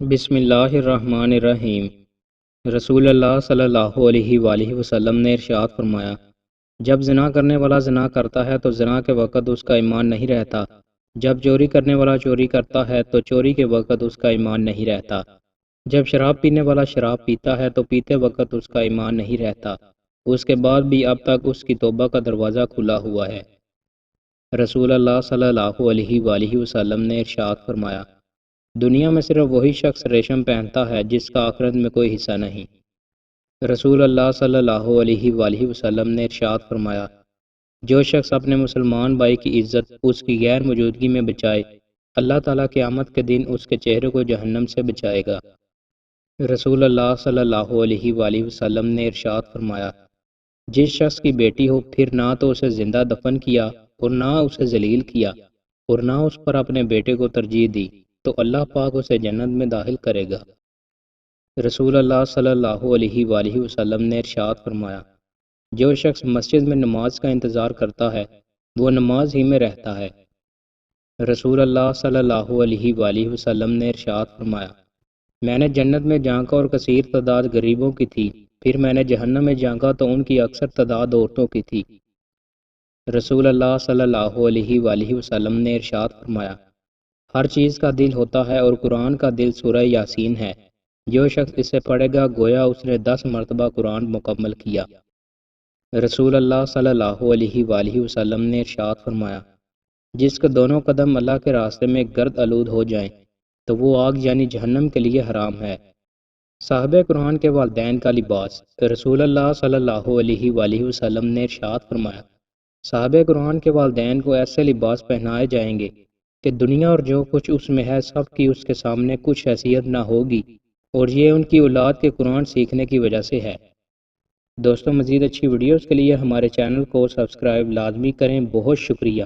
بسم اللہ الرحمن الرحیم۔ رسول اللہ صلی اللہ علیہ وآلہ وسلم نے ارشاد فرمایا، جب زنا کرنے والا زنا کرتا ہے تو زنا کے وقت اس کا ایمان نہیں رہتا، جب چوری کرنے والا چوری کرتا ہے تو چوری کے وقت اس کا ایمان نہیں رہتا، جب شراب پینے والا شراب پیتا ہے تو پیتے وقت اس کا ایمان نہیں رہتا، اس کے بعد بھی اب تک اس کی توبہ کا دروازہ کھلا ہوا ہے۔ رسول اللہ صلی اللہ علیہ وآلہ وسلم نے ارشاد فرمایا، دنیا میں صرف وہی شخص ریشم پہنتا ہے جس کا آخرت میں کوئی حصہ نہیں۔ رسول اللہ صلی اللہ علیہ وآلہ وسلم نے ارشاد فرمایا، جو شخص اپنے مسلمان بھائی کی عزت اس کی غیر موجودگی میں بچائے، اللہ تعالیٰ قیامت کے دن اس کے چہرے کو جہنم سے بچائے گا۔ رسول اللہ صلی اللہ علیہ وآلہ وسلم نے ارشاد فرمایا، جس شخص کی بیٹی ہو پھر نہ تو اسے زندہ دفن کیا اور نہ اسے ذلیل کیا اور نہ اس پر اپنے بیٹے کو ترجیح دی تو اللہ پاک اسے جنت میں داخل کرے گا۔ رسول اللہ صلی اللہ علیہ وآلہ وسلم نے ارشاد فرمایا، جو شخص مسجد میں نماز کا انتظار کرتا ہے وہ نماز ہی میں رہتا ہے۔ رسول اللہ صلی اللہ علیہ وآلہ وسلم نے ارشاد فرمایا، میں نے جنت میں جھانکا اور کثیر تعداد غریبوں کی تھی، پھر میں نے جہنم میں جھانکا تو ان کی اکثر تعداد عورتوں کی تھی۔ رسول اللہ صلی اللہ علیہ وآلہ وسلم نے ارشاد فرمایا، ہر چیز کا دل ہوتا ہے اور قرآن کا دل سورہ یاسین ہے، جو شخص اسے پڑھے گا گویا اس نے 10 مرتبہ قرآن مکمل کیا۔ رسول اللہ صلی اللہ علیہ وآلہ وسلم نے ارشاد فرمایا، جس کے دونوں قدم اللہ کے راستے میں گرد آلود ہو جائیں تو وہ آگ یعنی جہنم کے لیے حرام ہے۔ صاحب قرآن کے والدین کا لباس۔ رسول اللہ صلی اللہ علیہ وآلہ وسلم نے ارشاد فرمایا، صاحب قرآن کے والدین کو ایسے لباس پہنائے جائیں گے کہ دنیا اور جو کچھ اس میں ہے سب کی اس کے سامنے کچھ حیثیت نہ ہوگی، اور یہ ان کی اولاد کے قرآن سیکھنے کی وجہ سے ہے۔ دوستوں، مزید اچھی ویڈیوز کے لیے ہمارے چینل کو سبسکرائب لازمی کریں۔ بہت شکریہ۔